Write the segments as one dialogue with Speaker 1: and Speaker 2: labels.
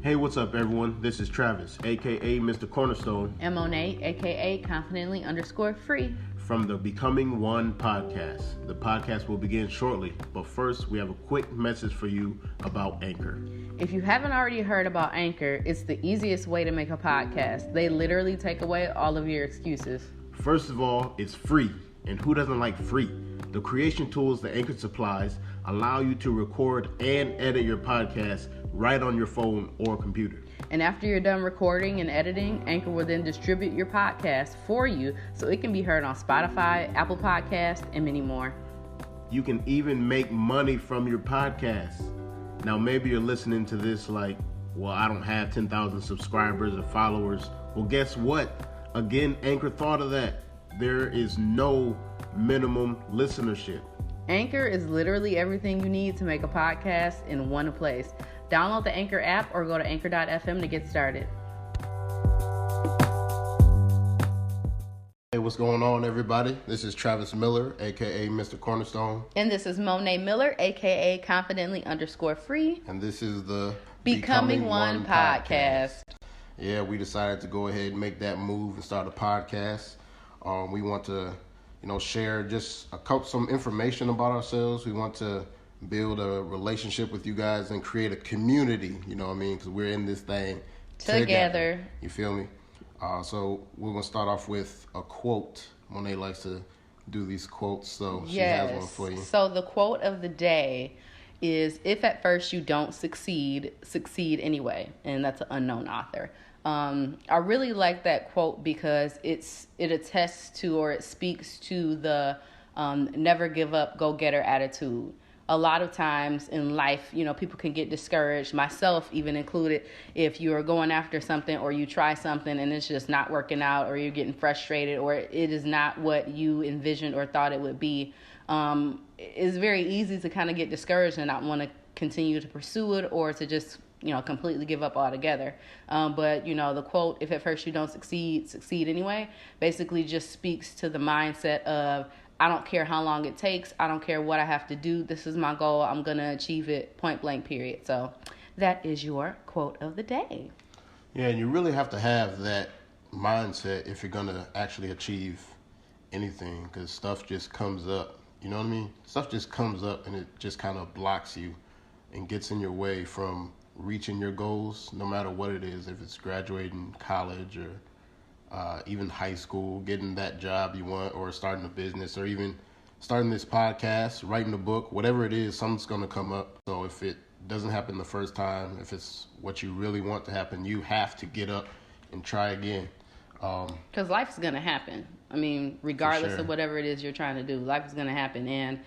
Speaker 1: Hey, what's up, everyone? This is Travis, aka Mr. Cornerstone,
Speaker 2: and Monay, aka confidently_free.
Speaker 1: From the Becoming One podcast. The podcast will begin shortly, but first we have a quick message for you about Anchor.
Speaker 2: If you haven't already heard about Anchor, it's the easiest way to make a podcast. They literally take away all of your excuses.
Speaker 1: First of all, it's free, and who doesn't like free? The creation tools that Anchor supplies allow you to record and edit your podcast right on your phone or computer.
Speaker 2: And after you're done recording and editing, Anchor will then distribute your podcast for you so it can be heard on Spotify, Apple Podcasts, and many more.
Speaker 1: You can even make money from your podcast. Now, maybe you're listening to this like, well, I don't have 10,000 subscribers or followers. Well, guess what? Again, Anchor thought of that. There is no minimum listenership.
Speaker 2: Anchor is literally everything you need to make a podcast in one place. Download the Anchor app or go to anchor.fm to get started.
Speaker 1: Hey, what's going on, everybody? This is Travis Miller, aka Mr. Cornerstone.
Speaker 2: And this is Monay Miller, aka confidently_free.
Speaker 1: And this is the
Speaker 2: Becoming One podcast.
Speaker 1: Yeah, we decided to go ahead and make that move and start a podcast. We want to, share just some information about ourselves. We want to build a relationship with you guys and create a community, because we're in this thing together. You feel me? So we're going to start off with a quote. Monay likes to do these quotes, so she has one for you.
Speaker 2: So the quote of the day is, if at first you don't succeed, succeed anyway. And that's an unknown author. I really like that quote because it attests to, or it speaks to the never give up, go-getter attitude. A lot of times in life, people can get discouraged, myself even included, if you're going after something or you try something and it's just not working out, or you're getting frustrated, or it is not what you envisioned or thought it would be. It's very easy to kind of get discouraged and not want to continue to pursue it, or to just completely give up altogether. But the quote, if at first you don't succeed, succeed anyway, basically just speaks to the mindset of, I don't care how long it takes. I don't care what I have to do. This is my goal. I'm going to achieve it, point blank, period. So that is your quote of the day.
Speaker 1: Yeah, and you really have to have that mindset if you're going to actually achieve anything, because stuff just comes up. You know what I mean? Stuff just comes up and it just kind of blocks you and gets in your way from reaching your goals, no matter what it is, if it's graduating college or even high school, getting that job you want, or starting a business, or even starting this podcast, writing a book, whatever it is, something's going to come up. So if it doesn't happen the first time, if it's what you really want to happen, you have to get up and try again.
Speaker 2: Because life's going to happen. I mean, regardless of whatever it is you're trying to do, life is going to happen. And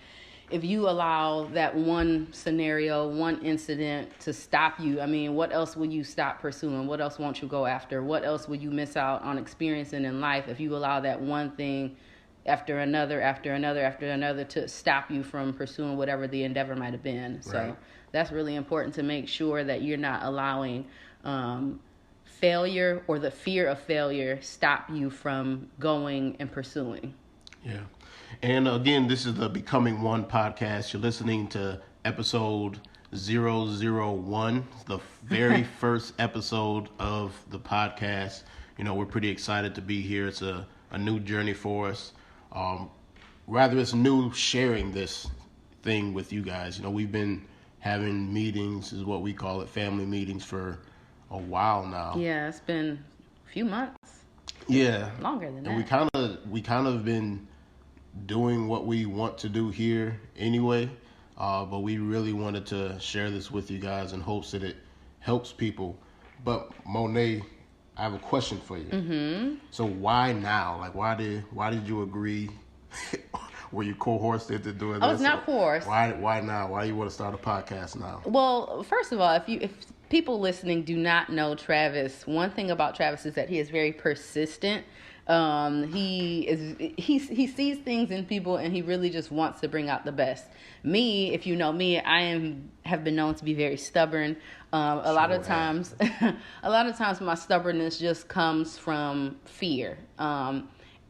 Speaker 2: if you allow that one scenario, one incident to stop you, I mean, what else will you stop pursuing? What else won't you go after? What else will you miss out on experiencing in life if you allow that one thing after another to stop you from pursuing whatever the endeavor might have been? Right. So that's really important, to make sure that you're not allowing failure or the fear of failure stop you from going and pursuing.
Speaker 1: Yeah. And again, this is the Becoming One podcast. You're listening to episode 001, the very first episode of the podcast. We're pretty excited to be here. It's a new journey for us. Rather, it's new sharing this thing with you guys. We've been having meetings, is what we call it, family meetings, for a while now.
Speaker 2: Yeah, it's been a few months.
Speaker 1: Yeah.
Speaker 2: Longer than that.
Speaker 1: And we kind of been doing what we want to do here anyway, but we really wanted to share this with you guys in hopes that it helps people. But Monay, I have a question for you. Mm-hmm. So why now? Like, why did you agree? Were you coerced into doing this?
Speaker 2: I was not coerced.
Speaker 1: Why now? Why do you want to start a podcast now?
Speaker 2: Well, first of all, if people listening do not know Travis, one thing about Travis is that he is very persistent. He sees things in people and he really just wants to bring out the best. Me, if you know me, have been known to be very stubborn. A lot of times my stubbornness just comes from fear.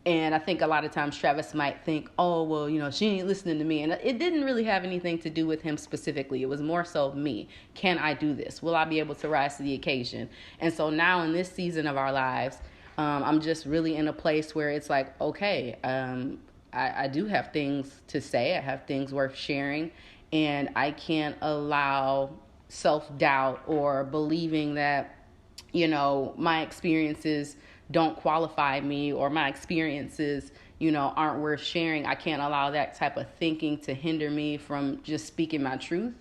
Speaker 2: And I think a lot of times Travis might think, oh, well, she ain't listening to me. And it didn't really have anything to do with him specifically. It was more so me. Can I do this? Will I be able to rise to the occasion? And so now in this season of our lives, I'm just really in a place where it's like, okay, I do have things to say. I have things worth sharing. And I can't allow self-doubt or believing that, my experiences don't qualify me, or my experiences, aren't worth sharing. I can't allow that type of thinking to hinder me from just speaking my truth.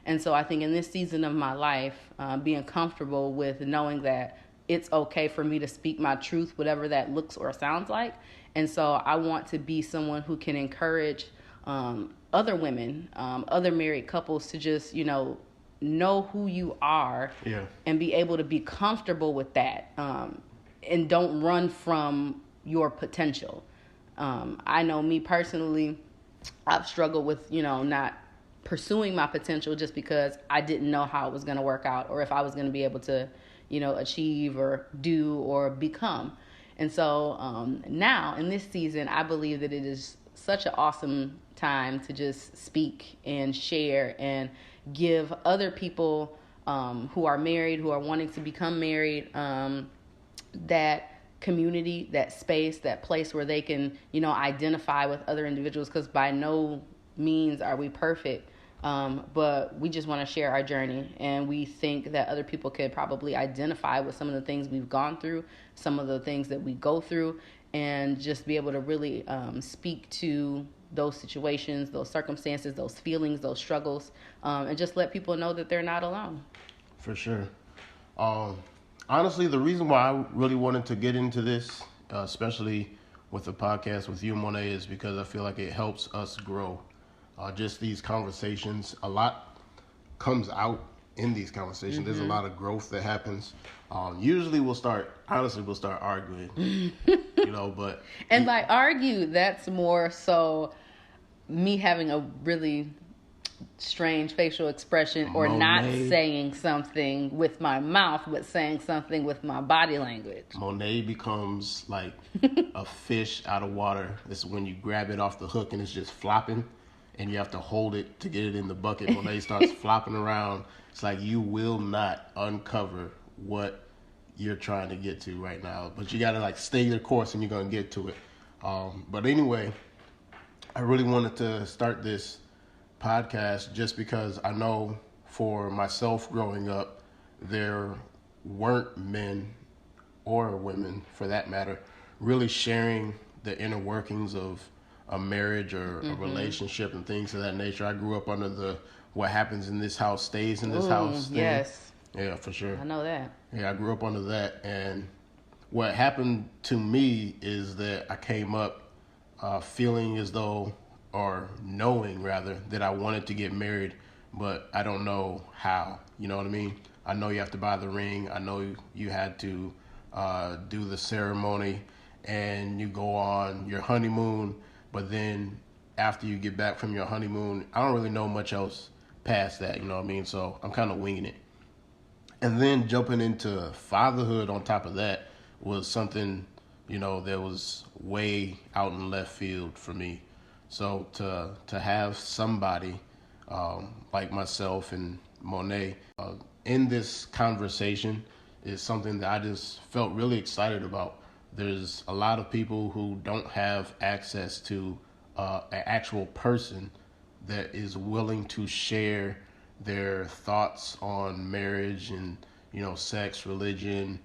Speaker 2: And so I think in this season of my life, being comfortable with knowing that it's okay for me to speak my truth, whatever that looks or sounds like. And so I want to be someone who can encourage other women, other married couples to just, know who you are, and be able to be comfortable with that, and don't run from your potential. I know me personally, I've struggled with, not pursuing my potential just because I didn't know how it was going to work out, or if I was going to be able to, achieve or do or become. And so now in this season, I believe that it is such an awesome time to just speak and share and give other people who are married, who are wanting to become married, that community, that space, that place where they can, identify with other individuals, because by no means are we perfect. But we just want to share our journey, and we think that other people could probably identify with some of the things we've gone through, some of the things that we go through, and just be able to really speak to those situations, those circumstances, those feelings, those struggles, and just let people know that they're not alone.
Speaker 1: For sure. Honestly, the reason why I really wanted to get into this, especially with the podcast with you, Monay, is because I feel like it helps us grow. Just these conversations, a lot comes out in these conversations. Mm-hmm. There's a lot of growth that happens. Usually we'll start arguing, but.
Speaker 2: And by argue, that's more so me having a really strange facial expression, or
Speaker 1: Monay,
Speaker 2: not saying something with my mouth, but saying something with my body language.
Speaker 1: Monay becomes like a fish out of water. This is when you grab it off the hook and it's just flopping, and you have to hold it to get it in the bucket. Monay starts flopping around. It's like you will not uncover what you're trying to get to right now, but you gotta like stay the course, and you're gonna get to it. But anyway, I really wanted to start this podcast just because I know for myself growing up, there weren't men or women, for that matter, really sharing the inner workings of a marriage or a relationship and things of that nature. I grew up under the what happens in this house stays in this house thing.
Speaker 2: Yes.
Speaker 1: Yeah, for sure.
Speaker 2: I know that.
Speaker 1: Yeah, I grew up under that. And what happened to me is that I came up feeling as though, or knowing rather, that I wanted to get married, but I don't know how. You know what I mean? I know you have to buy the ring. I know you had to do the ceremony, and you go on your honeymoon. But then after you get back from your honeymoon, I don't really know much else past that. You know what I mean? So I'm kind of winging it. And then jumping into fatherhood on top of that was something, that was way out in left field for me. So to have somebody like myself and Monay in this conversation is something that I just felt really excited about. There's a lot of people who don't have access to an actual person that is willing to share their thoughts on marriage and, sex, religion,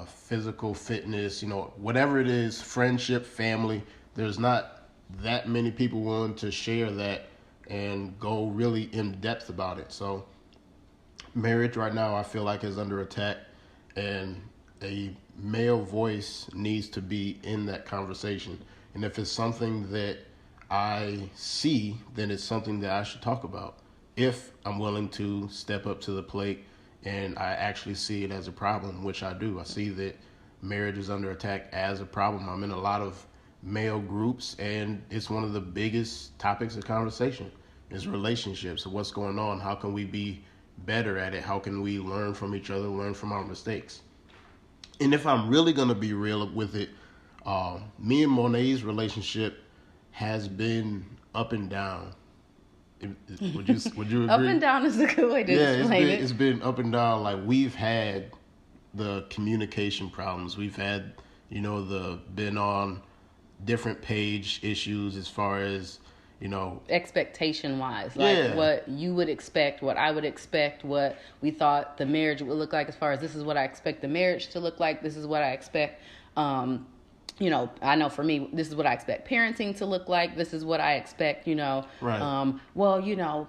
Speaker 1: physical fitness, whatever it is, friendship, family. There's not that many people willing to share that and go really in depth about it. So marriage right now, I feel like, is under attack, and a male voice needs to be in that conversation. And if it's something that I see, then it's something that I should talk about. If I'm willing to step up to the plate and I actually see it as a problem, which I do. I see that marriage is under attack as a problem. I'm in a lot of male groups, and it's one of the biggest topics of conversation is relationships. What's going on? How can we be better at it? How can we learn from each other, learn from our mistakes? And if I'm really going to be real with it, Me and Monay's relationship has been up and down. Would you agree?
Speaker 2: Up and down is a good way to explain it.
Speaker 1: It's been up and down. Like, we've had the communication problems. We've had, been on different page issues as far as,
Speaker 2: expectation wise, like what you would expect, what I would expect, what we thought the marriage would look like, as far as this is what I expect the marriage to look like, this is what I expect, I know for me, this is what I expect parenting to look like, this is what I expect,
Speaker 1: right.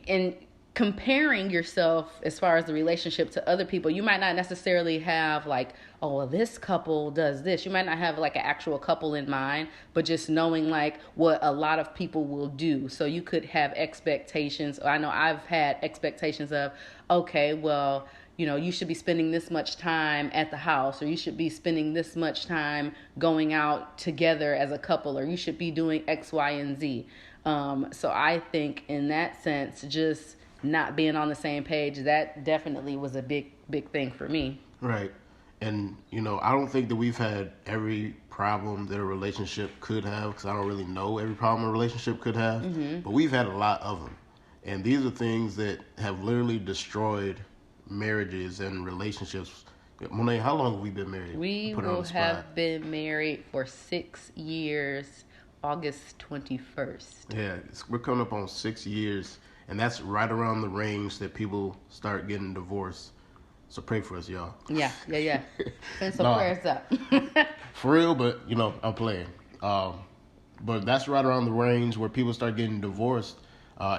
Speaker 2: And comparing yourself as far as the relationship to other people, you might not necessarily have like, oh, well, this couple does this. You might not have like an actual couple in mind, but just knowing like what a lot of people will do. So you could have expectations. I know I've had expectations of, okay, well, you should be spending this much time at the house, or you should be spending this much time going out together as a couple, or you should be doing X, Y, and Z. So I think in that sense, just not being on the same page, that definitely was a big thing for me.
Speaker 1: Right. And, I don't think that we've had every problem that a relationship could have, because I don't really know every problem a relationship could have, but we've had a lot of them. And these are things that have literally destroyed marriages and relationships. Monay, how long have we been married?
Speaker 2: We will have been married for 6 years, August 21st.
Speaker 1: Yeah, we're coming up on 6 years. And that's right around the range that people start getting divorced. So pray for us, y'all.
Speaker 2: Yeah. Send some prayers up.
Speaker 1: For real, but, I'm playing. But that's right around the range where people start getting divorced.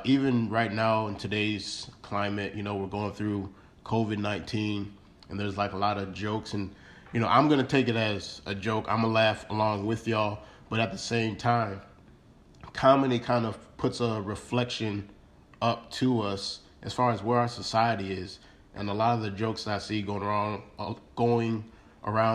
Speaker 1: Even right now in today's climate, we're going through COVID-19. And there's like a lot of jokes. And, I'm going to take it as a joke. I'm going to laugh along with y'all. But at the same time, comedy kind of puts a reflection up to us as far as where our society is, and a lot of the jokes that I see going around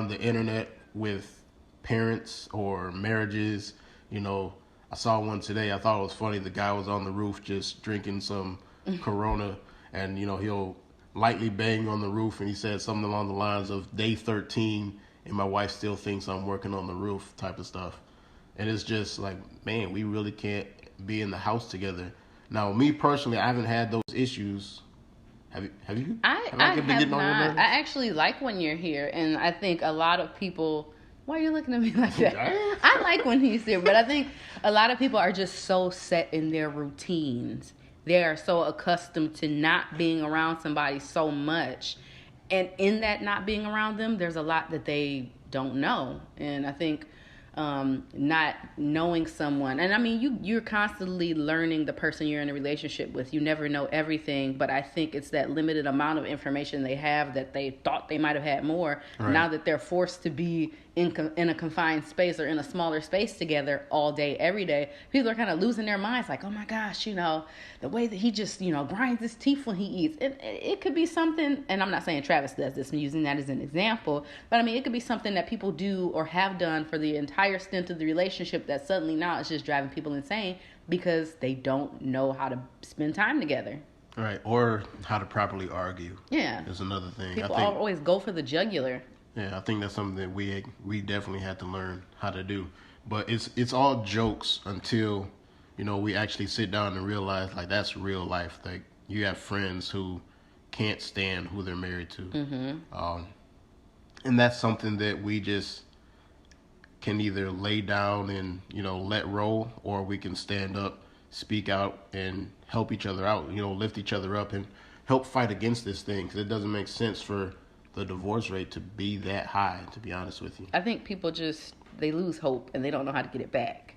Speaker 1: the internet with parents or marriages, I saw one today. I thought it was funny. The guy was on the roof just drinking some Corona, and he'll lightly bang on the roof, and he said something along the lines of day 13, and my wife still thinks I'm working on the roof, type of stuff. And it's just like, man, we really can't be in the house together. Now, me personally, I haven't had those issues. Have you?
Speaker 2: I have not. I actually like when you're here, and I think a lot of people. Why are you looking at me like that? I like when he's here, but I think a lot of people are just so set in their routines. They are so accustomed to not being around somebody so much, and in that not being around them, there's a lot that they don't know, and I think. Not knowing someone, and I mean you're constantly learning the person you're in a relationship with. You never know everything, but I think it's that limited amount of information they have that they thought they might have had more. Right. Now that they're forced to be in a confined space or in a smaller space together all day, every day, people are kind of losing their minds. Like, oh my gosh, the way that he just grinds his teeth when he eats. It could be something, and I'm not saying Travis does this. I'm using that as an example, but I mean it could be something that people do or have done for the entire stint of the relationship that suddenly now it's just driving people insane because they don't know how to spend time together.
Speaker 1: Right, or how to properly argue.
Speaker 2: Yeah,
Speaker 1: is another thing.
Speaker 2: People always go for the jugular.
Speaker 1: Yeah, I think that's something that we definitely had to learn how to do. But it's all jokes until we actually sit down and realize like that's real life. Like you have friends who can't stand who they're married to, and that's something that we just can either lay down and let roll, or we can stand up, speak out, and help each other out. Lift each other up and help fight against this thing, because it doesn't make sense for the divorce rate to be that high, to be honest with you.
Speaker 2: I think people they lose hope and they don't know how to get it back.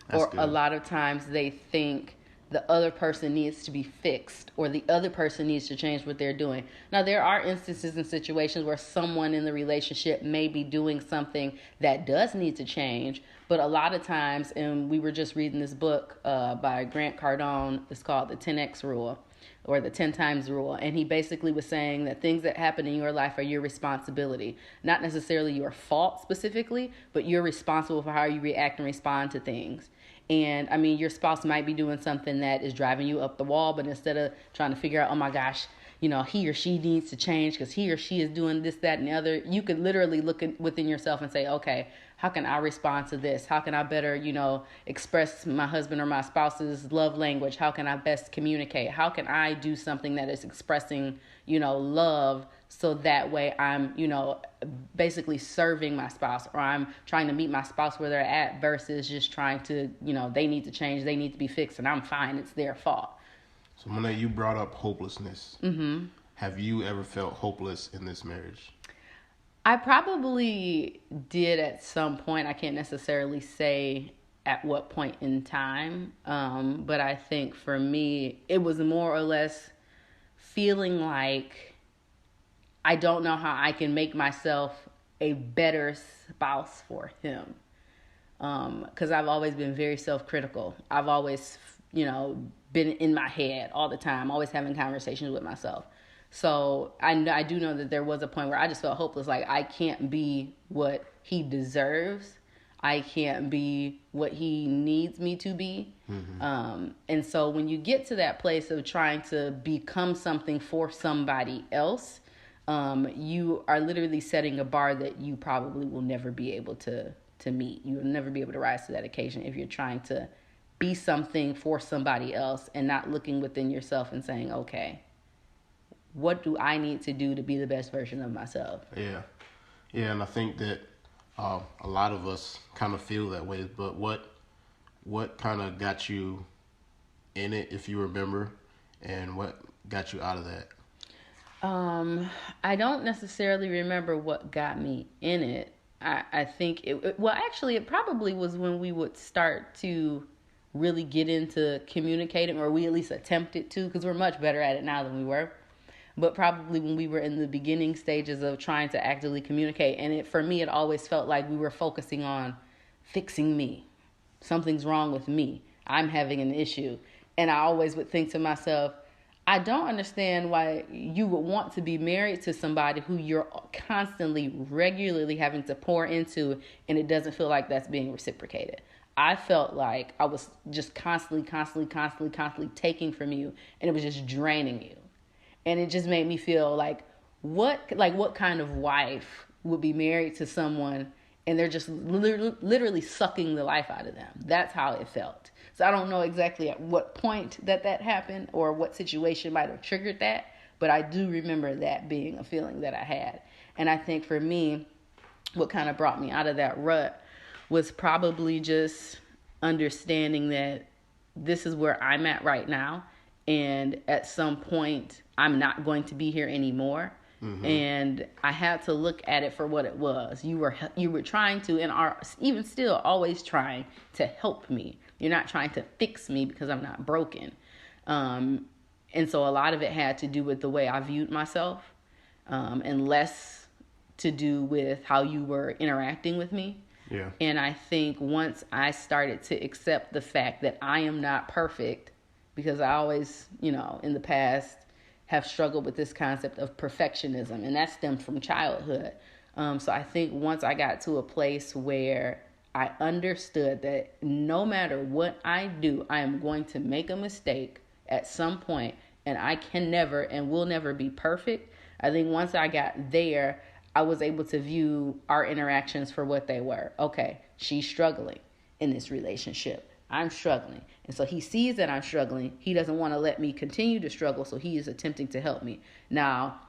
Speaker 1: That's
Speaker 2: or
Speaker 1: good.
Speaker 2: A lot of times they think the other person needs to be fixed or the other person needs to change what they're doing. Now, there are instances and situations where someone in the relationship may be doing something that does need to change, but a lot of times, and we were just reading this book by Grant Cardone, it's called The 10X Rule, or the 10 times rule. And he basically was saying that things that happen in your life are your responsibility. Not necessarily your fault specifically, but you're responsible for how you react and respond to things. And I mean, your spouse might be doing something that is driving you up the wall, but instead of trying to figure out, oh my gosh, he or she needs to change because he or she is doing this, that, and the other. You could literally look within yourself and say, okay, how can I respond to this? How can I better, express my husband or my spouse's love language? How can I best communicate? How can I do something that is expressing, love, so that way I'm, basically serving my spouse, or I'm trying to meet my spouse where they're at versus just trying to, they need to change, they need to be fixed, and I'm fine, it's their fault.
Speaker 1: So, Monay, you brought up hopelessness.
Speaker 2: Mm-hmm.
Speaker 1: Have you ever felt hopeless in this marriage?
Speaker 2: I probably did at some point. I can't necessarily say at what point in time, but I think for me, it was more or less feeling like I don't know how I can make myself a better spouse for him. Because I've always been very self-critical. I've always, been in my head all the time, always having conversations with myself. So I do know that there was a point where I just felt hopeless. Like, I can't be what he deserves. I can't be what he needs me to be. Mm-hmm. And so when you get to that place of trying to become something for somebody else, you are literally setting a bar that you probably will never be able to meet. You will never be able to rise to that occasion if you're trying to be something for somebody else and not looking within yourself and saying, okay, what do I need to do to be the best version of myself?
Speaker 1: Yeah, and I think that a lot of us kind of feel that way. But what kind of got you in it, if you remember, and what got you out of that?
Speaker 2: I don't necessarily remember what got me in it. I think it probably was when we would start to really get into communicating, or we at least attempted to, because we're much better at it now than we were. But probably when we were in the beginning stages of trying to actively communicate. And for me, it always felt like we were focusing on fixing me. Something's wrong with me. I'm having an issue. And I always would think to myself, I don't understand why you would want to be married to somebody who you're constantly, regularly having to pour into, and it doesn't feel like that's being reciprocated. I felt like I was just constantly taking from you, and it was just draining you. And it just made me feel like what kind of wife would be married to someone and they're just literally sucking the life out of them. That's how it felt. So I don't know exactly at what point that happened or what situation might have triggered that, but I do remember that being a feeling that I had. And I think for me, what kind of brought me out of that rut was probably just understanding that this is where I'm at right now. And at some point, I'm not going to be here anymore. Mm-hmm. And I had to look at it for what it was. You were trying to, and are even still always trying to help me. You're not trying to fix me because I'm not broken. And so a lot of it had to do with the way I viewed myself, and less to do with how you were interacting with me.
Speaker 1: Yeah.
Speaker 2: And I think once I started to accept the fact that I am not perfect, because I always, in the past have struggled with this concept of perfectionism, and that stemmed from childhood. So I think once I got to a place where I understood that no matter what I do, I am going to make a mistake at some point, and I can never and will never be perfect. I think once I got there, I was able to view our interactions for what they were. Okay, she's struggling in this relationship. I'm struggling. And so he sees that I'm struggling. He doesn't want to let me continue to struggle, so he is attempting to help me. Now,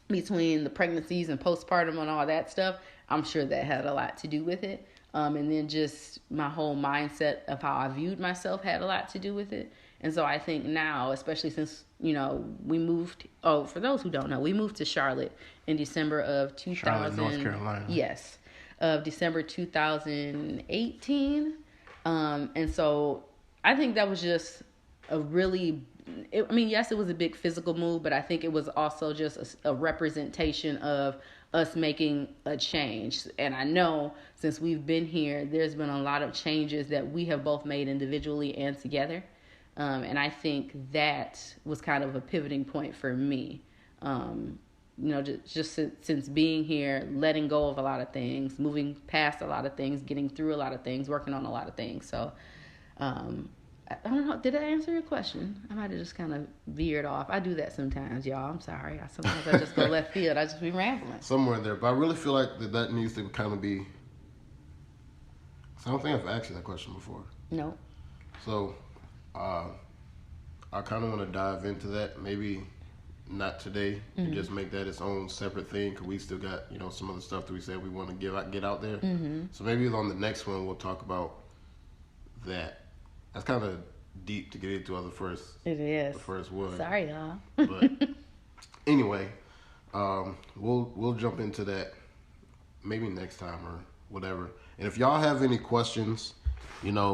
Speaker 2: between the pregnancies and postpartum and all that stuff, I'm sure that had a lot to do with it. And then just my whole mindset of how I viewed myself had a lot to do with it. And so I think now, especially since, we moved, for those who don't know, we moved to Charlotte in December of 2000.
Speaker 1: Charlotte, North Carolina.
Speaker 2: Yes. Of December 2018. And so I think that was just yes, it was a big physical move, but I think it was also just a representation of us making a change. And I know since we've been here, there's been a lot of changes that we have both made individually and together. And I think that was kind of a pivoting point for me. Just since being here, letting go of a lot of things, moving past a lot of things, getting through a lot of things, working on a lot of things. So I don't know. Did I answer your question? I might have just kind of veered off. I do that sometimes, y'all. I'm sorry. Sometimes I just go left field. I just be rambling.
Speaker 1: Somewhere in there. But I really feel like that needs to kind of be... I don't think I've asked you that question before.
Speaker 2: No.
Speaker 1: So, I kind of want to dive into that. Maybe not today. And just make that its own separate thing. Because we still got, some of the stuff that we said we want to get out there. Mm-hmm. So maybe on the next one, we'll talk about that. That's kind of deep to get into on the first.
Speaker 2: It is.
Speaker 1: The first one.
Speaker 2: Sorry, y'all.
Speaker 1: But anyway, we'll jump into that maybe next time or whatever. And if y'all have any questions,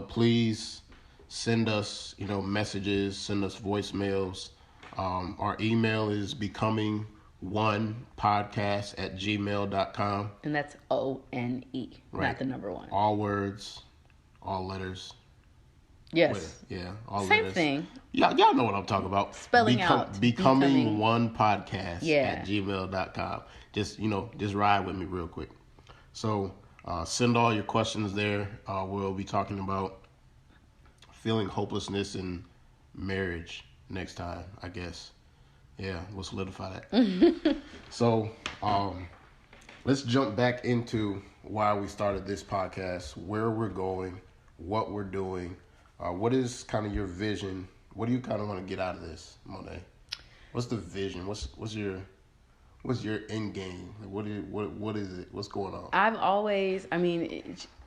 Speaker 1: please send us, messages, send us voicemails. Our email is becoming1podcast@gmail.com.
Speaker 2: And that's ONE, right. Not the number one.
Speaker 1: All words, all letters.
Speaker 2: Yes.
Speaker 1: Yeah, all
Speaker 2: Same
Speaker 1: letters.
Speaker 2: thing.
Speaker 1: Y'all know what I'm talking about.
Speaker 2: Spelling out.
Speaker 1: Becoming one podcast at gmail.com. Just ride with me real quick. So send all your questions there. We'll be talking about feeling hopelessness in marriage next time, I guess. Yeah, we'll solidify that. So let's jump back into why we started this podcast, where we're going, what we're doing. What is kind of your vision? What do you kind of want to get out of this, Monay? What's the vision? What's your end game? What is it? What's going on?
Speaker 2: I've always,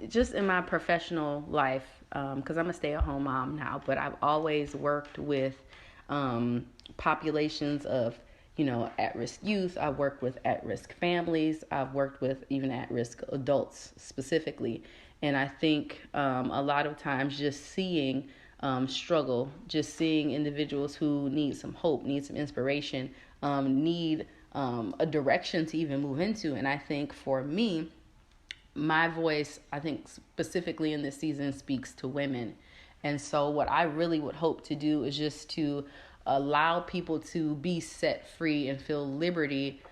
Speaker 2: just in my professional life, because I'm a stay-at-home mom now, but I've always worked with populations of, at-risk youth. I've worked with at-risk families. I've worked with even at-risk adults specifically. And I think a lot of times just seeing struggle, just seeing individuals who need some hope, need some inspiration, need a direction to even move into. And I think for me, my voice, I think specifically in this season, speaks to women. And so what I really would hope to do is just to allow people to be set free and feel liberty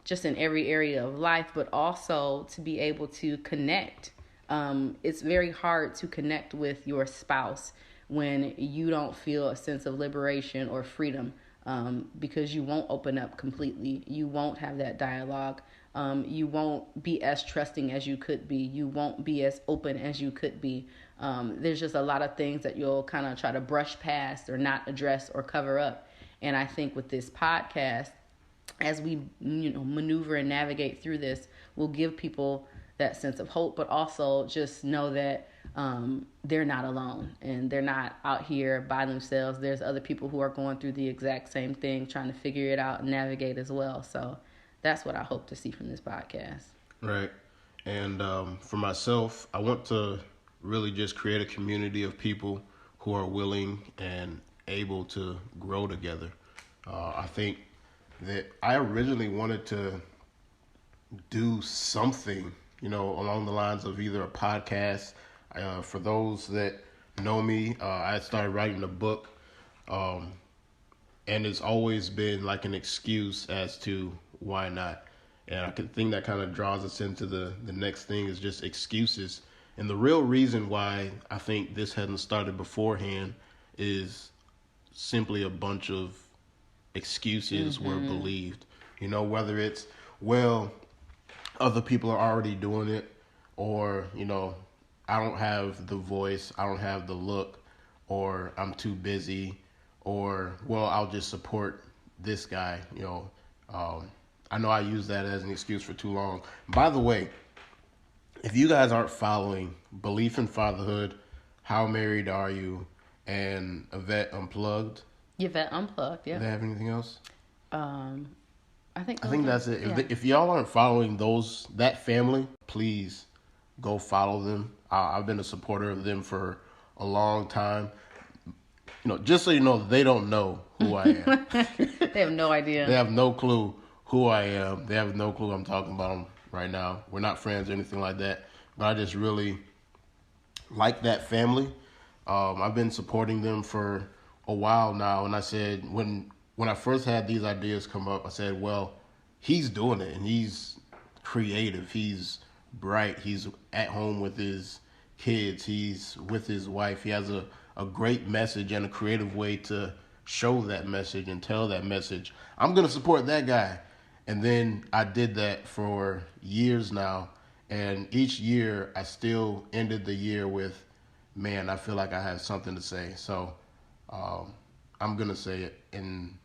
Speaker 2: just in every area of life, but also to be able to connect. It's very hard to connect with your spouse when you don't feel a sense of liberation or freedom, because you won't open up completely. You won't have that dialogue. You won't be as trusting as you could be. You won't be as open as you could be. There's just a lot of things that you'll kind of try to brush past or not address or cover up. And I think with this podcast, as we maneuver and navigate through this, we'll give people that sense of hope, but also just know that they're not alone and they're not out here by themselves. There's other people who are going through the exact same thing, trying to figure it out and navigate as well. So that's what I hope to see from this podcast.
Speaker 1: Right. And for myself, I want to really just create a community of people who are willing and able to grow together. I think that I originally wanted to do something, along the lines of either a podcast. For those that know me, I started writing a book, and it's always been like an excuse as to why not. And I think that kind of draws us into the next thing is just excuses. And the real reason why I think this hadn't started beforehand is simply a bunch of excuses were believed. Whether it's, well, other people are already doing it, or, I don't have the voice, I don't have the look, or I'm too busy, or, well, I'll just support this guy. I know I used that as an excuse for too long. By the way, if you guys aren't following Beleaf in Fatherhood, How Married Are You, and Yvetteunplugged.
Speaker 2: Yvetteunplugged, yeah.
Speaker 1: Do they have anything else?
Speaker 2: I think
Speaker 1: that's it.
Speaker 2: Yeah.
Speaker 1: If y'all aren't following that family, please go follow them. I've been a supporter of them for a long time. Just so you know, they don't know who I am.
Speaker 2: They have no idea.
Speaker 1: They have no clue who I am. They have no clue I'm talking about them right now. We're not friends or anything like that. But I just really like that family. I've been supporting them for a while now. And I said, when I first had these ideas come up, I said, well, he's doing it and he's creative. He's bright. He's at home with his kids. He's with his wife. He has a a great message and a creative way to show that message and tell that message, I'm going to support that guy. And then I did that for years now. And each year I still ended the year with, man, I feel like I have something to say. So I'm going to say it. And,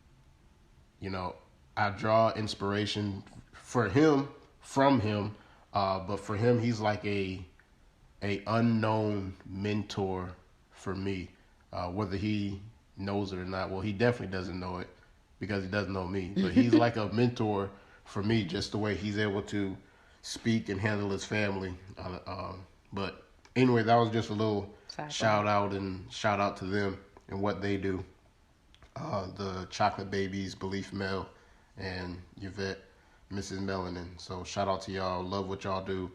Speaker 1: you know, I draw inspiration for him, from him. But for him, he's like a unknown mentor for me. Whether he knows it or not, well, he definitely doesn't know it because he doesn't know me. But he's like a mentor for me, just the way he's able to speak and handle his family. But anyway, that was just a little shout out to them and what they do. The Chocolate Babies, Beleaf Mel, and Yvette, Mrs. Melanin. So shout out to y'all. Love what y'all do.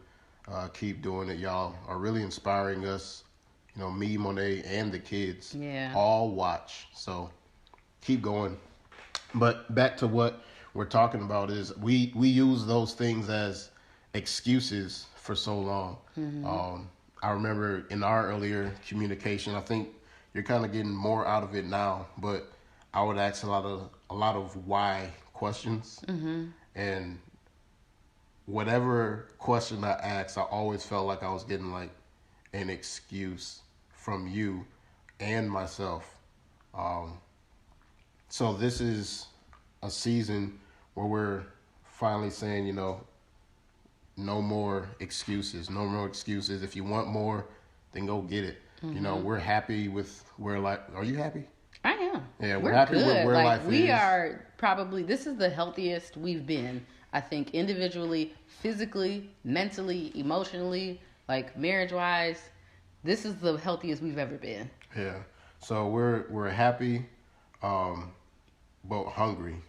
Speaker 1: Keep doing it. Y'all are really inspiring us. You know, me, Monay, and the kids all watch. So keep going. But back to what we're talking about is we use those things as excuses for so long. Mm-hmm. I remember in our earlier communication, I think you're kind of getting more out of it now, but I would ask a lot of why questions. Mm-hmm. And whatever question I asked, I always felt like I was getting like an excuse from you and myself. So this is a season where we're finally saying, you know, no more excuses. No more excuses. If you want more, then go get it. Mm-hmm. You know, we're happy with where life. Are you happy?
Speaker 2: I am.
Speaker 1: Yeah, we're happy
Speaker 2: good.
Speaker 1: with where life is.
Speaker 2: We are probably, this is the healthiest we've been. I think individually, physically, mentally, emotionally, like marriage-wise, this is the healthiest we've ever been.
Speaker 1: Yeah. So we're happy, but hungry.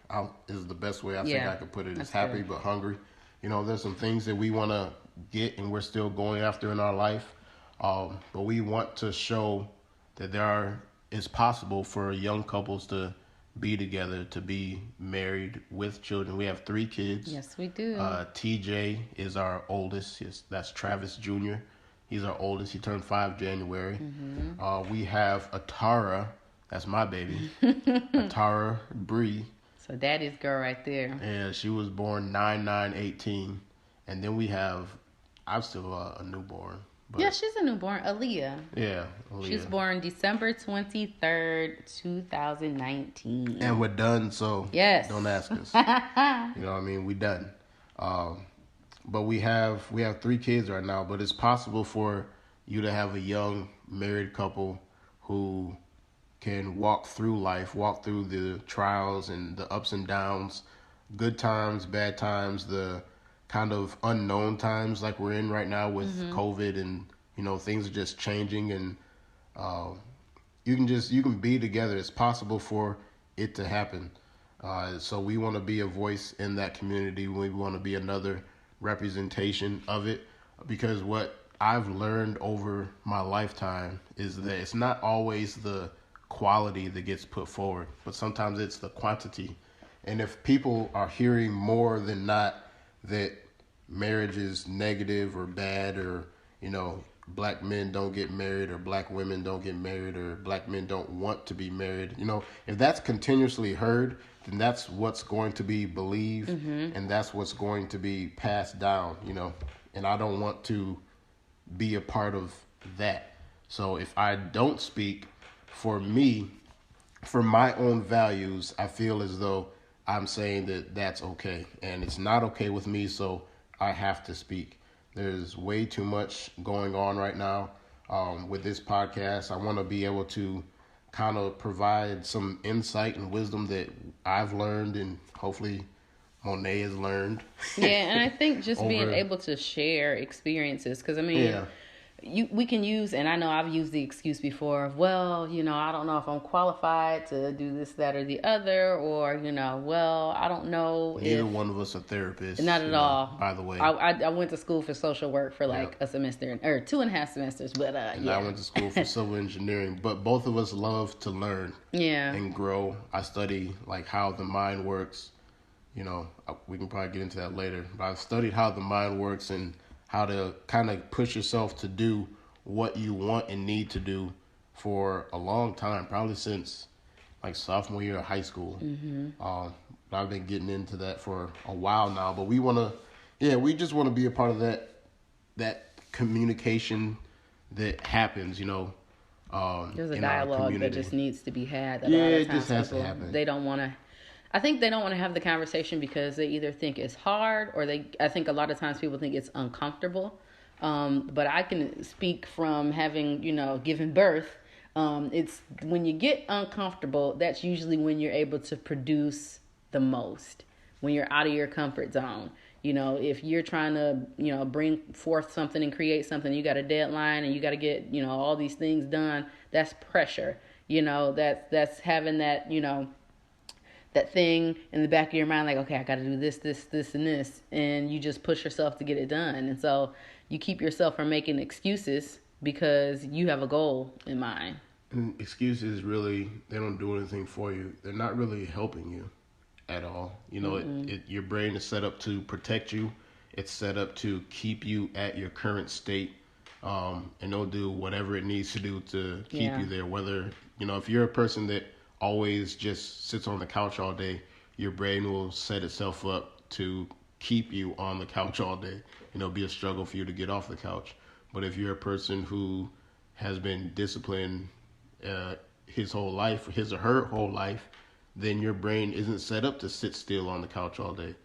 Speaker 1: Is the best way I think I could put it. It's happy but hungry. You know, there's some things that we want to get and we're still going after in our life, but we want to show that it's possible for young couples to be together, to be married with children. We have 3 kids.
Speaker 2: Yes, we do.
Speaker 1: TJ is our oldest. That's Travis Jr. He's our oldest. He turned 5 January. Mm-hmm. We have Atara. That's my baby. Atara Bree.
Speaker 2: So daddy's girl right there.
Speaker 1: And she was born 9/9/18. And then we have, I'm still a newborn.
Speaker 2: But yeah, she's a newborn. Aaliyah.
Speaker 1: Yeah, Aaliyah.
Speaker 2: She's born December 23rd, 2019.
Speaker 1: And we're done, so don't ask us. You know what I mean? We're done. But we have 3 kids right now, but it's possible for you to have a young married couple who can walk through life, walk through the trials and the ups and downs, good times, bad times, the kind of unknown times like we're in right now with COVID, and you know, things are just changing, and you can be together. It's possible for it to happen. So we want to be a voice in that community. We want to be another representation of it, because what I've learned over my lifetime is that it's not always the quality that gets put forward, but sometimes it's the quantity. And if people are hearing more than not that marriage is negative or bad, or, you know, black men don't get married, or black women don't get married, or black men don't want to be married, you know, if that's continuously heard, then that's what's going to be believed, and that's what's going to be passed down, you know, and I don't want to be a part of that. So if I don't speak for me, for my own values, I feel as though I'm saying that that's okay, and it's not okay with me, so I have to speak. There's way too much going on right now with this podcast. I want to be able to kind of provide some insight and wisdom that I've learned, and hopefully Monay has learned.
Speaker 2: Yeah, and I think just being able to share experiences, because I mean, we can use, and I know I've used the excuse before of, well, you know, I don't know if I'm qualified to do this, that, or the other, or, you know, well, I don't know.
Speaker 1: Neither one of us are therapists.
Speaker 2: Not at all.
Speaker 1: By the way.
Speaker 2: I went to school for social work for like a semester, or 2.5 semesters, but
Speaker 1: and I went to school for civil engineering, but both of us love to learn and grow. I study like how the mind works. You know, we can probably get into that later, but I've studied how the mind works and how to kind of push yourself to do what you want and need to do for a long time, probably since like sophomore year of high school. I've been getting into that for a while now, but we just want to be a part of that communication that happens,
Speaker 2: There's a
Speaker 1: in our
Speaker 2: dialogue that
Speaker 1: community.
Speaker 2: just needs to be had. That
Speaker 1: Yeah,
Speaker 2: a lot of
Speaker 1: it
Speaker 2: times
Speaker 1: just has to
Speaker 2: people,
Speaker 1: happen.
Speaker 2: they don't want to. I think they don't want to have the conversation because they either think it's hard or I think a lot of times people think it's uncomfortable. But I can speak from having, given birth. It's when you get uncomfortable, that's usually when you're able to produce the most, when you're out of your comfort zone. If you're trying to, bring forth something and create something, you got a deadline and you got to get, all these things done. That's pressure. That's having that, that thing in the back of your mind, like, okay, I got to do this, and this. And you just push yourself to get it done. And so you keep yourself from making excuses because you have a goal in mind.
Speaker 1: And excuses really, they don't do anything for you. They're not really helping you at all. Your brain is set up to protect you. It's set up to keep you at your current state. And it'll do whatever it needs to do to keep you there. Whether, if you're a person that always just sits on the couch all day, your brain will set itself up to keep you on the couch all day. It'll be a struggle for you to get off the couch. But if you're a person who has been disciplined his or her whole life, then your brain isn't set up to sit still on the couch all day.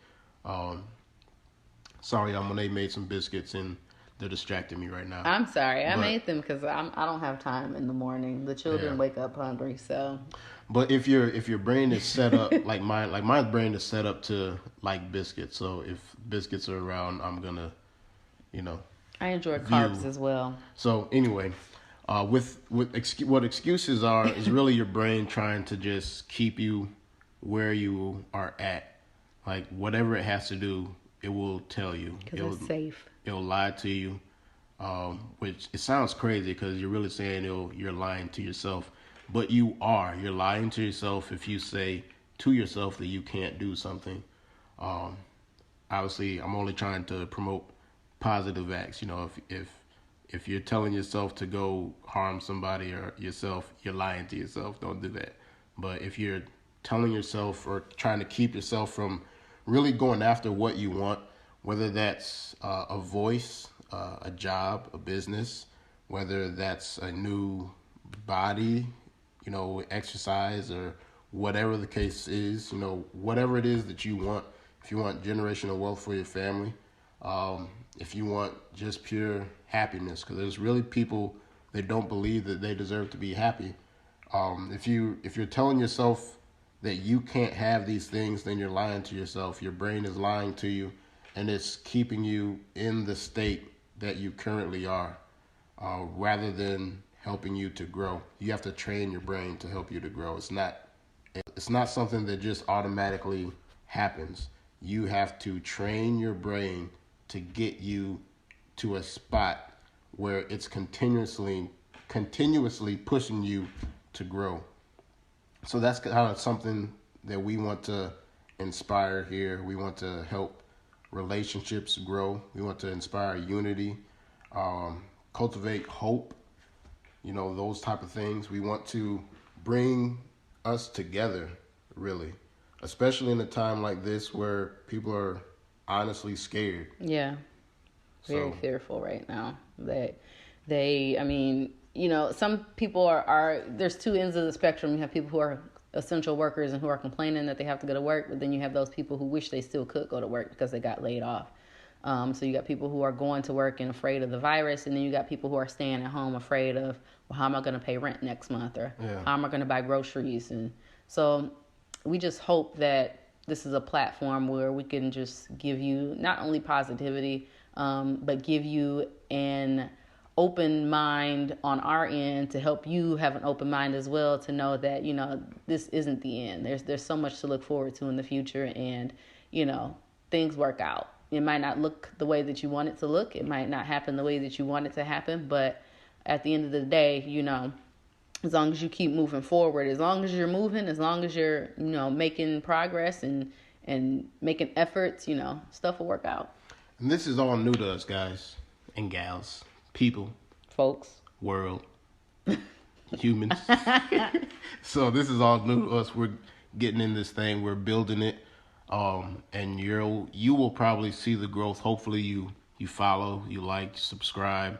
Speaker 1: Sorry, Monay made some biscuits and they're distracting me right now.
Speaker 2: I'm sorry. I made them because I don't have time in the morning. The children wake up hungry, so.
Speaker 1: But if your brain is set up like my brain is set up to like biscuits. So if biscuits are around, I'm gonna,
Speaker 2: I enjoy carbs as well.
Speaker 1: So anyway, what excuses are is really your brain trying to just keep you where you are at. Like whatever it has to do, it will tell you.
Speaker 2: Because it's safe.
Speaker 1: It'll lie to you, which it sounds crazy because you're really saying you're lying to yourself. But you are. You're lying to yourself if you say to yourself that you can't do something. Obviously, I'm only trying to promote positive acts. If you're telling yourself to go harm somebody or yourself, you're lying to yourself. Don't do that. But if you're telling yourself or trying to keep yourself from really going after what you want, whether that's a voice, a job, a business, whether that's a new body, exercise or whatever the case is, whatever it is that you want. If you want generational wealth for your family, if you want just pure happiness, because there's really people that don't believe that they deserve to be happy. If you're telling yourself that you can't have these things, then you're lying to yourself. Your brain is lying to you, and it's keeping you in the state that you currently are, rather than helping you to grow. You have to train your brain to help you to grow. It's not something that just automatically happens. You have to train your brain to get you to a spot where it's continuously pushing you to grow. So that's kind of something that we want to inspire here. We want to help relationships grow. We want to inspire unity, cultivate hope, those type of things. We want to bring us together, really, especially in a time like this where people are honestly scared.
Speaker 2: Yeah. Very fearful right now. Some people are there's two ends of the spectrum. You have people who are essential workers and who are complaining that they have to go to work, but then you have those people who wish they still could go to work because they got laid off. So you got people who are going to work and afraid of the virus, and then you got people who are staying at home afraid of, well, how am I going to pay rent next month, or how am I going to buy groceries? And so we just hope that this is a platform where we can just give you not only positivity, but give you an open mind on our end to help you have an open mind as well, to know that, this isn't the end. There's so much to look forward to in the future, and, things work out. It might not look the way that you want it to look. It might not happen the way that you want it to happen. But at the end of the day, as long as you keep moving forward, as long as you're moving, as long as you're, making progress and making efforts, stuff will work out.
Speaker 1: And this is all new to us, guys and gals, people,
Speaker 2: folks,
Speaker 1: world. humans. So this is all new to us. We're getting in this thing. We're building it. And you will probably see the growth. Hopefully you follow, you like, subscribe,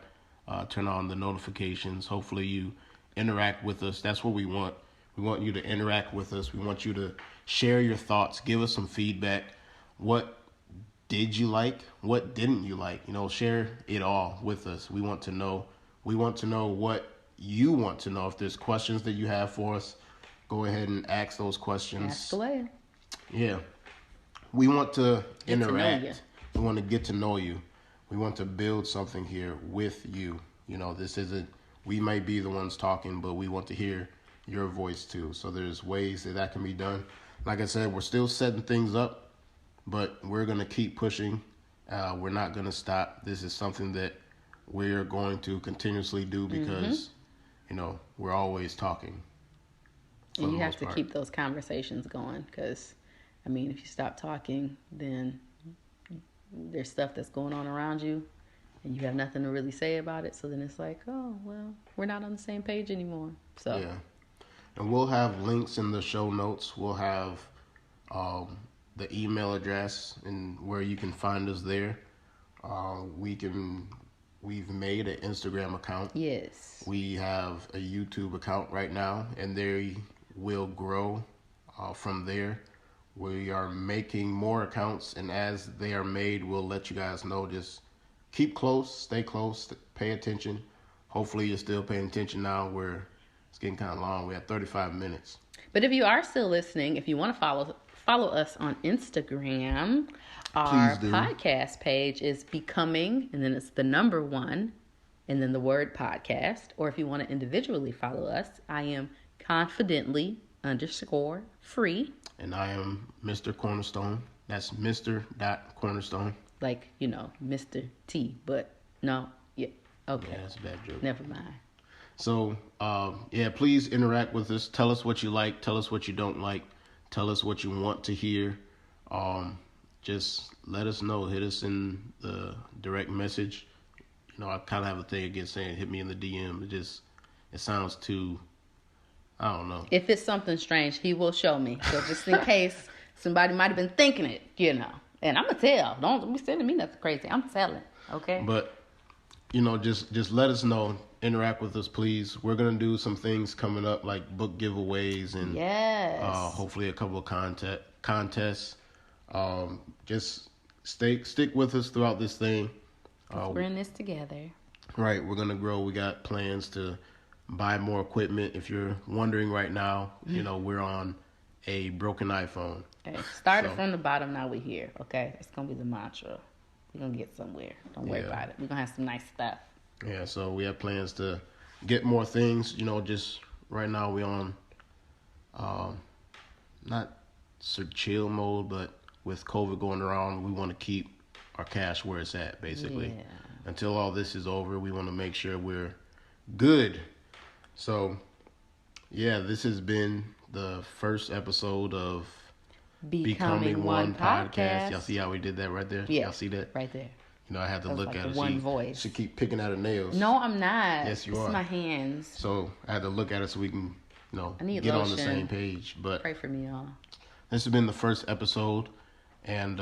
Speaker 1: turn on the notifications. Hopefully you interact with us. That's what we want. We want you to interact with us. We want you to share your thoughts. Give us some feedback. What did you like? What didn't you like? Share it all with us. We want to know. We want to know what you want to know. If there's questions that you have for us, go ahead and ask those questions.
Speaker 2: Ask away.
Speaker 1: Yeah. We want to interact.
Speaker 2: We
Speaker 1: want to get to know you. We want to build something here with you. This isn't, we might be the ones talking, but we want to hear your voice too. So there's ways that can be done. Like I said, we're still setting things up, but we're going to keep pushing. We're not going to stop. This is something that we're going to continuously do because, we're always talking.
Speaker 2: And you have to keep those conversations going because, if you stop talking, then there's stuff that's going on around you and you have nothing to really say about it. So then it's like, oh, well, we're not on the same page anymore. So
Speaker 1: yeah. And we'll have links in the show notes. We'll have the email address and where you can find us there. We've made an Instagram account.
Speaker 2: Yes.
Speaker 1: We have a YouTube account right now, and they will grow from there. We are making more accounts, and as they are made, we'll let you guys know. Just keep close, stay close, pay attention. Hopefully you're still paying attention now. It's getting kind of long. We're at 35 minutes.
Speaker 2: But if you are still listening, if you want to follow us on Instagram, our podcast page is Becoming, and then it's the number 1, and then the word podcast. Or if you want to individually follow us, I am confidently_free.
Speaker 1: And I am Mr. Cornerstone. That's Mr.Cornerstone.
Speaker 2: Like, Mr. T, but no, yeah, okay.
Speaker 1: Yeah, that's a bad joke.
Speaker 2: Never mind.
Speaker 1: So, please interact with us. Tell us what you like. Tell us what you don't like. Tell us what you want to hear. Just let us know. Hit us in the direct message. I kind of have a thing against saying hit me in the DM. It sounds too, I don't know.
Speaker 2: If it's something strange, he will show me. So just in case somebody might have been thinking it, And I'm going to tell. Don't be sending me nothing crazy. I'm telling. Okay?
Speaker 1: But, just let us know. Interact with us, please. We're going to do some things coming up like book giveaways and
Speaker 2: yes.
Speaker 1: Hopefully a couple of contests. Just stick with us throughout this thing.
Speaker 2: We're in this together.
Speaker 1: Right. We're going to grow. We got plans to buy more equipment. If you're wondering right now, we're on a broken iPhone.
Speaker 2: Okay. Started from the bottom, now we're here. Okay. It's going to be the mantra. We're going to get somewhere. Don't worry about it. We're going to have some nice stuff.
Speaker 1: Yeah. So we have plans to get more things, just right now we're on, not chill mode, but with COVID going around, we want to keep our cash where it's at, basically.
Speaker 2: Yeah.
Speaker 1: Until all this is over, we want to make sure we're good. So, this has been the first episode of Becoming One podcast. Y'all see how we did that right there?
Speaker 2: Yeah,
Speaker 1: y'all see that?
Speaker 2: Right there.
Speaker 1: I had to look
Speaker 2: like
Speaker 1: at it.
Speaker 2: One voice.
Speaker 1: She keep picking at her nails.
Speaker 2: No, I'm not.
Speaker 1: Yes, you are.
Speaker 2: It's my hands.
Speaker 1: So I had to look at it so we can, get
Speaker 2: lotion.
Speaker 1: on the same page. But
Speaker 2: pray for me, y'all.
Speaker 1: This has been the first episode, and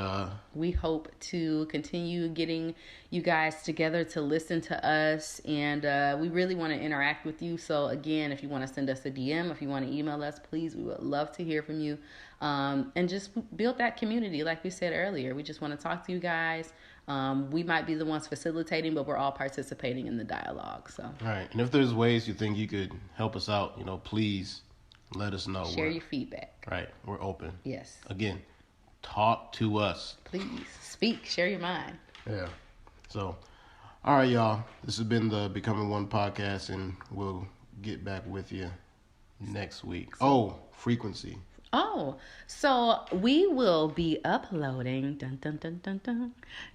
Speaker 2: we hope to continue getting you guys together to listen to us, and we really want to interact with you. So again, if you want to send us a DM, if you want to email us, please, we would love to hear from you, and just build that community. Like we said earlier, we just want to talk to you guys. We might be the ones facilitating, but we're all participating in the dialogue. So,
Speaker 1: all right. And if there's ways you think you could help us out, please let us know.
Speaker 2: Share your feedback.
Speaker 1: Right. We're open.
Speaker 2: Yes.
Speaker 1: Again, talk to us.
Speaker 2: Please speak. Share your mind.
Speaker 1: Yeah. So, all right, y'all. This has been the Becoming One podcast, and we'll get back with you next week. Frequency.
Speaker 2: So we will be uploading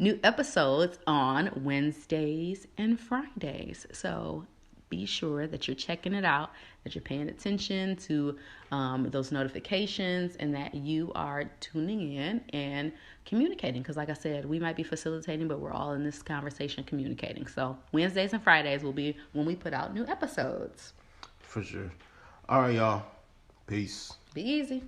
Speaker 2: new episodes on Wednesdays and Fridays. So be sure that you're checking it out, that you're paying attention to those notifications, and that you are tuning in and communicating. Because like I said, we might be facilitating, but we're all in this conversation communicating. So Wednesdays and Fridays will be when we put out new episodes.
Speaker 1: For sure. All right, y'all. Peace.
Speaker 2: Be easy.